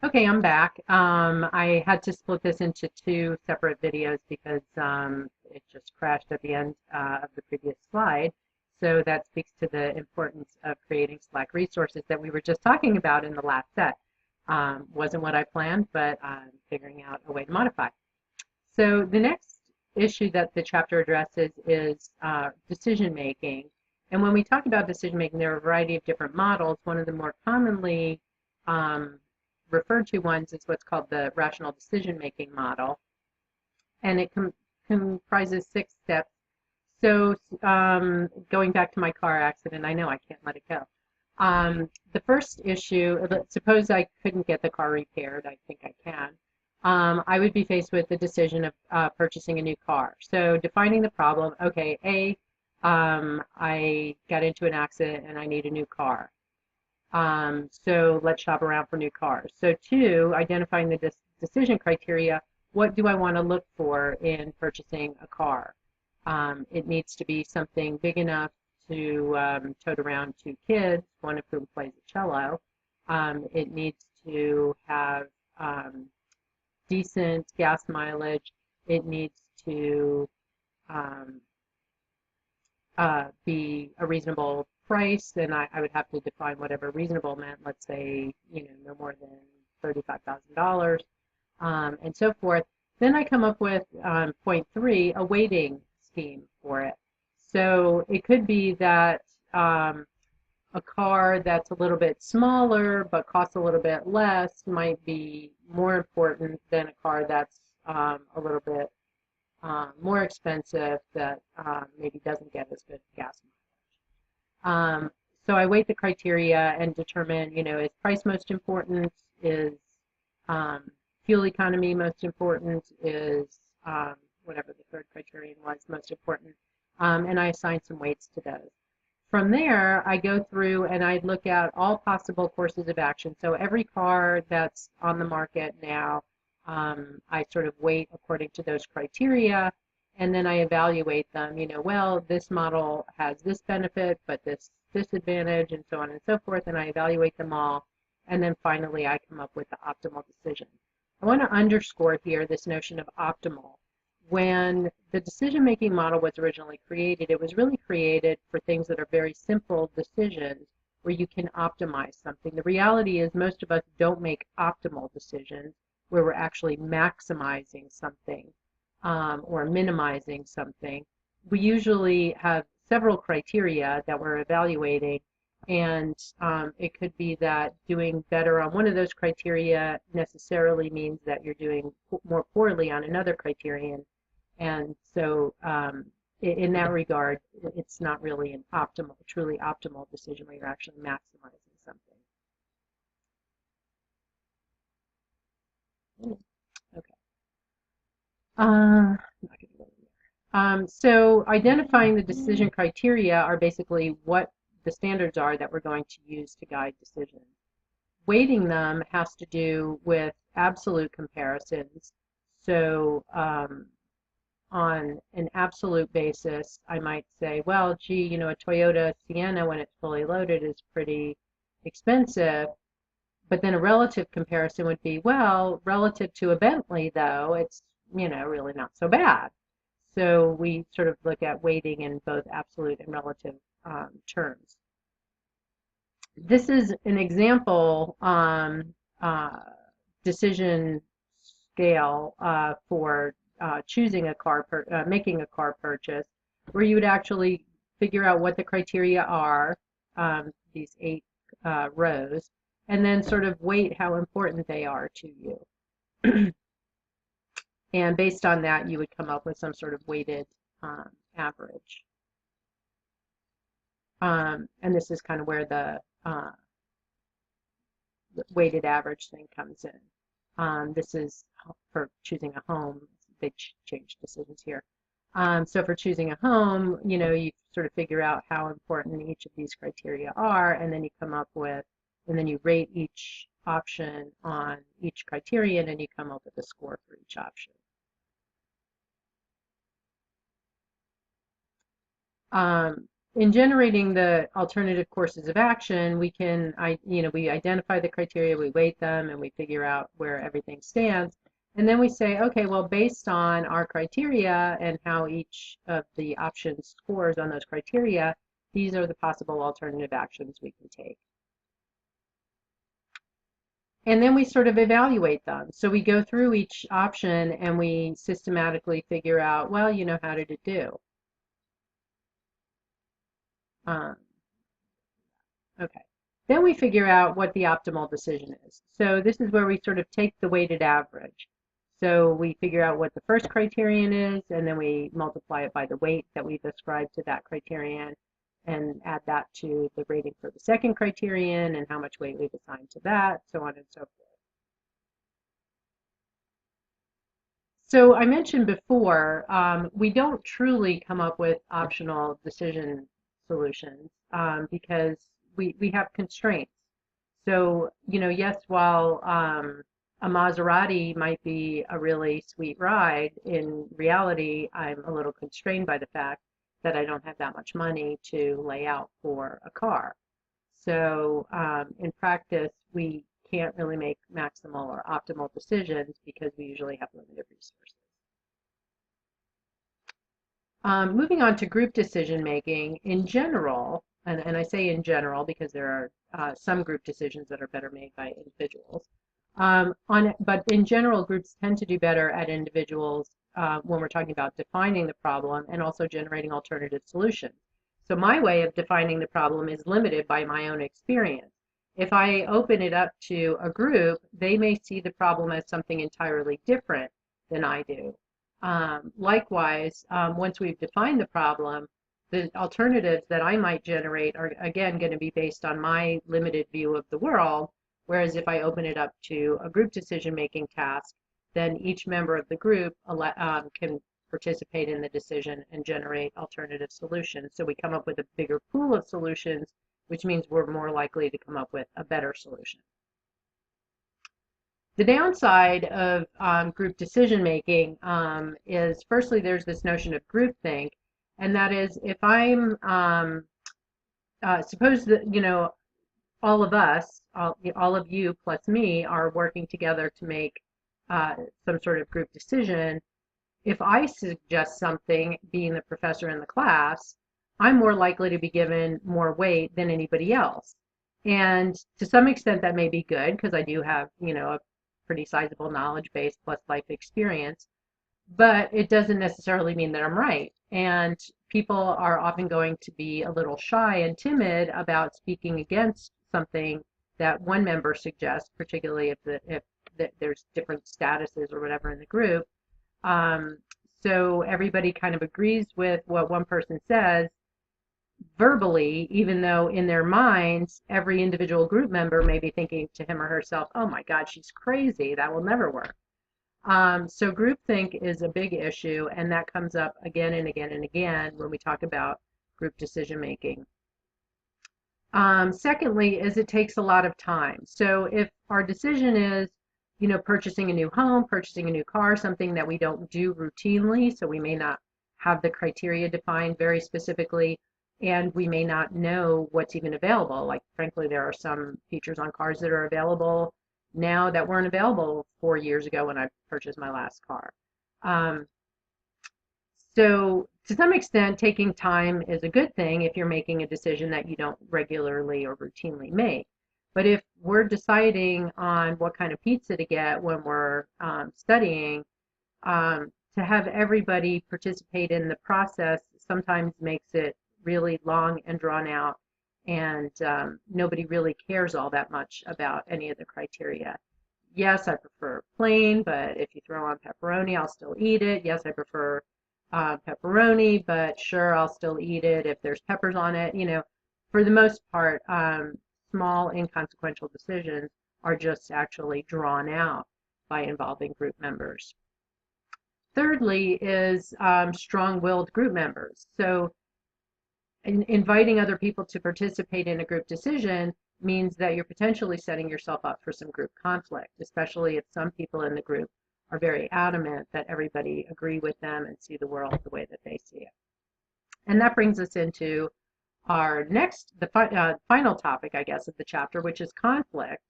Okay, I'm back. I had to split this into two separate videos because it just crashed at the end of the previous slide. So that speaks to the importance of creating Slack resources that we were just talking about in the last set. Wasn't what I planned, but I'm figuring out a way to modify. So the next issue that the chapter addresses is decision making. And when we talk about decision making, there are a variety of different models. One of the more commonly um, referred to ones is what's called the rational decision making model. And it comprises 6 steps. So going back to my car accident, I know I can't let it go. The first issue, suppose I couldn't get the car repaired, I think I can. I would be faced with the decision of purchasing a new car. So defining the problem, okay, A, I got into an accident and I need a new car. So let's shop around for new cars. So 2, identifying the decision criteria, what do I want to look for in purchasing a car? It needs to be something big enough to tote around 2 kids, one of whom plays a cello. It needs to have decent gas mileage. It needs to um, be a reasonable price, and I would have to define whatever reasonable meant. Let's say, no more than $35,000, and so forth. Then I come up with point 3, a weighting scheme for it. So it could be that a car that's a little bit smaller but costs a little bit less might be more important than a car that's a little bit more expensive that maybe doesn't get as good gas mileage. So I weight the criteria and determine, is price most important? Is um, fuel economy most important? Is whatever the third criterion was most important? And I assign some weights to those. From there, I go through and I look at all possible courses of action. So every car that's on the market now, I sort of weight according to those criteria, and then I evaluate them. Well, this model has this benefit, but this disadvantage, and so on and so forth, and I evaluate them all, and then finally I come up with the optimal decision. I want to underscore here this notion of optimal. When the decision-making model was originally created, it was really created for things that are very simple decisions where you can optimize something. The reality is most of us don't make optimal decisions where we're actually maximizing something or minimizing something. We usually have several criteria that we're evaluating, and it could be that doing better on one of those criteria necessarily means that you're doing more poorly on another criterion. And so in that regard, it's not really an optimal, truly optimal decision where you're actually maximizing something. Okay. Not gonna go there. So identifying the decision criteria are basically what the standards are that we're going to use to guide decisions. Weighting them has to do with absolute comparisons. So on an absolute basis, I might say, well, gee, a Toyota Sienna when it's fully loaded is pretty expensive. But then a relative comparison would be, well, relative to a Bentley, though, it's, really not so bad. So we sort of look at weighting in both absolute and relative terms. This is an example decision scale for choosing a car, making a car purchase, where you would actually figure out what the criteria are, these 8 rows, and then sort of weight how important they are to you. And based on that, you would come up with some sort of weighted average. And this is kind of where the weighted average thing comes in. This is for choosing a home. They changed decisions here. So for choosing a home, you sort of figure out how important each of these criteria are, and then you come up with, and then you rate each option on each criterion, and you come up with a score for each option. in generating the alternative courses of action, we identify the criteria, we weight them, and we figure out where everything stands. And then we say, okay, well, based on our criteria and how each of the options scores on those criteria, these are the possible alternative actions we can take. And then we sort of evaluate them. So we go through each option and we systematically figure out, well, how did it do? Um, Okay. Then we figure out what the optimal decision is. So this is where we sort of take the weighted average. So we figure out what the first criterion is, and then we multiply it by the weight that we've ascribed to that criterion, and add that to the rating for the second criterion and how much weight we've assigned to that, so on and so forth. So I mentioned before, we don't truly come up with optional decision solutions because we have constraints. So, yes, while a Maserati might be a really sweet ride, in reality, I'm a little constrained by the fact that I don't have that much money to lay out for a car. So, in practice, we can't really make maximal or optimal decisions because we usually have limited resources. Moving on to group decision making, in general, and I say in general because there are some group decisions that are better made by individuals. But in general, groups tend to do better at individuals when we're talking about defining the problem and also generating alternative solutions. So my way of defining the problem is limited by my own experience. If I open it up to a group, they may see the problem as something entirely different than I do. Likewise, once we've defined the problem, the alternatives that I might generate are again going to be based on my limited view of the world. Whereas if I open it up to a group decision-making task, then each member of the group can participate in the decision and generate alternative solutions. So we come up with a bigger pool of solutions, which means we're more likely to come up with a better solution. The downside of group decision making is firstly, there's this notion of groupthink, and that is if I'm suppose that all of us, all of you plus me, are working together to make some sort of group decision. If I suggest something, being the professor in the class, I'm more likely to be given more weight than anybody else. And to some extent, that may be good because I do have, a pretty sizable knowledge base plus life experience, but it doesn't necessarily mean that I'm right. And people are often going to be a little shy and timid about speaking against something that one member suggests, particularly if there's different statuses or whatever in the group. Um, so everybody kind of agrees with what one person says verbally, even though in their minds, every individual group member may be thinking to him or herself, oh my God, she's crazy. That will never work. So groupthink is a big issue, and that comes up again and again and again when we talk about group decision making. Secondly, is it takes a lot of time. So if our decision is, purchasing a new home, purchasing a new car, something that we don't do routinely, so we may not have the criteria defined very specifically, and we may not know what's even available. Like, frankly, there are some features on cars that are available now that weren't available 4 years ago when I purchased my last car. Um, so to some extent, taking time is a good thing if you're making a decision that you don't regularly or routinely make. But if we're deciding on what kind of pizza to get when we're studying, to have everybody participate in the process sometimes makes it really long and drawn out, and nobody really cares all that much about any of the criteria. Yes, I prefer plain, but if you throw on pepperoni, I'll still eat it. Yes, I prefer pepperoni, but sure, I'll still eat it if there's peppers on it. For the most part, small inconsequential decisions are just actually drawn out by involving group members. Thirdly is strong-willed group members. So inviting other people to participate in a group decision means that you're potentially setting yourself up for some group conflict, especially if some people in the group are very adamant that everybody agree with them and see the world the way that they see it. And that brings us into the final topic, I guess, of the chapter, which is conflict.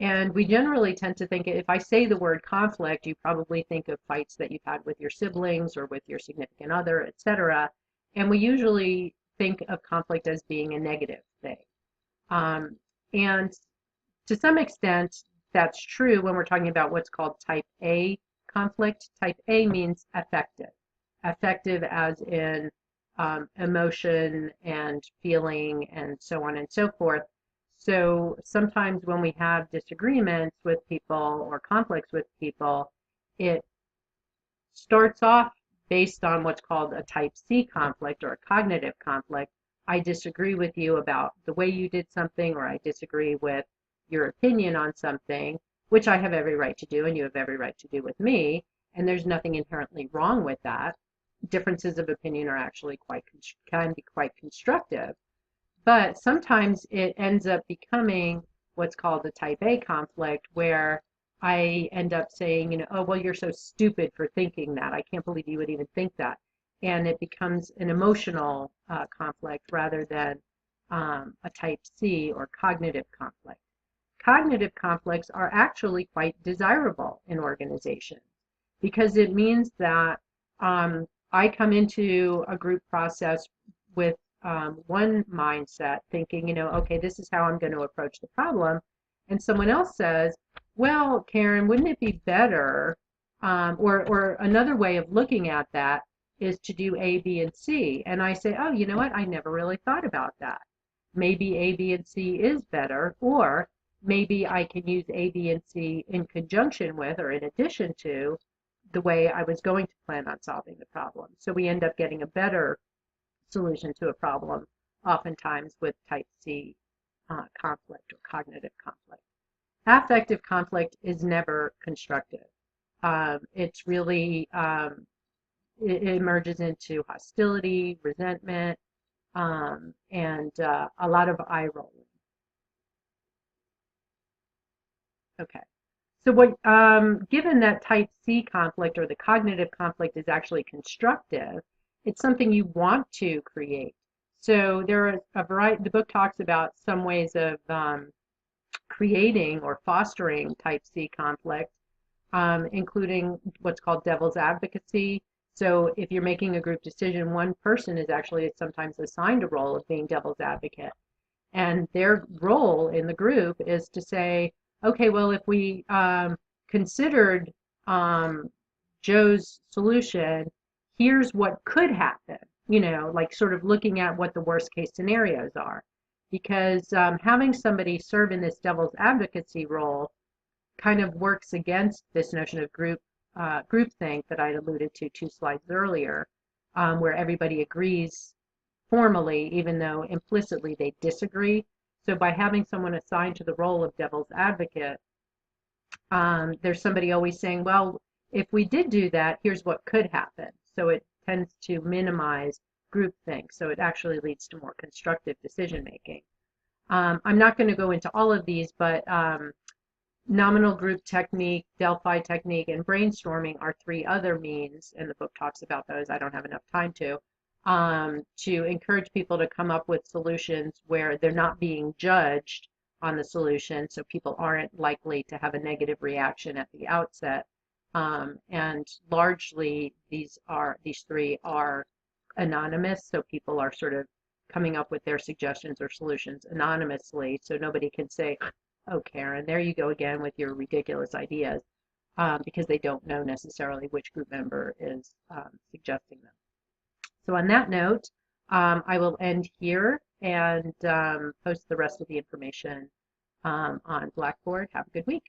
And we generally tend to think if I say the word conflict, you probably think of fights that you've had with your siblings or with your significant other, etc. And we usually think of conflict as being a negative thing. Um, and to some extent, that's true when we're talking about what's called type A conflict. Type A means affective, affective as in emotion and feeling and so on and so forth. So sometimes when we have disagreements with people or conflicts with people, it starts off based on what's called a type C conflict or a cognitive conflict. I disagree with you about the way you did something, or I disagree with your opinion on something, which I have every right to do and you have every right to do with me. And there's nothing inherently wrong with that. Differences of opinion are actually can be quite constructive. But sometimes it ends up becoming what's called a type A conflict, where I end up saying, oh, well, you're so stupid for thinking that. I can't believe you would even think that. And it becomes an emotional conflict rather than a type C or cognitive conflict. Cognitive conflicts are actually quite desirable in organizations because it means that I come into a group process with one mindset, thinking, okay, this is how I'm going to approach the problem. And someone else says, well, Karen, wouldn't it be better? Or another way of looking at that is to do A, B, and C. And I say, oh, you know what? I never really thought about that. Maybe A, B, and C is better, or maybe I can use A, B, and C in conjunction with or in addition to the way I was going to plan on solving the problem. So we end up getting a better solution to a problem, oftentimes with type C conflict or cognitive conflict. Affective conflict is never constructive. It's really, it emerges into hostility, resentment, and a lot of eye rolling. Okay. So given that type C conflict or the cognitive conflict is actually constructive, it's something you want to create. So there are a variety, the book talks about some ways of creating or fostering type C conflict, including what's called devil's advocacy. So if you're making a group decision, one person is actually sometimes assigned a role of being devil's advocate. And their role in the group is to say, okay, well, if we considered Joe's solution, here's what could happen, like sort of looking at what the worst case scenarios are. Because having somebody serve in this devil's advocacy role kind of works against this notion of groupthink that I alluded to 2 slides earlier, where everybody agrees formally, even though implicitly they disagree. So by having someone assigned to the role of devil's advocate, there's somebody always saying, well, if we did do that, here's what could happen. So it tends to minimize groupthink. So it actually leads to more constructive decision making. I'm not going to go into all of these, but nominal group technique, Delphi technique, and brainstorming are 3 other means, and the book talks about those. I don't have enough time to encourage people to come up with solutions where they're not being judged on the solution, so people aren't likely to have a negative reaction at the outset. And largely, these 3 are anonymous, so people are sort of coming up with their suggestions or solutions anonymously, so nobody can say, oh, Karen, there you go again with your ridiculous ideas, because they don't know necessarily which group member is suggesting them. So on that note, I will end here and post the rest of the information on Blackboard. Have a good week.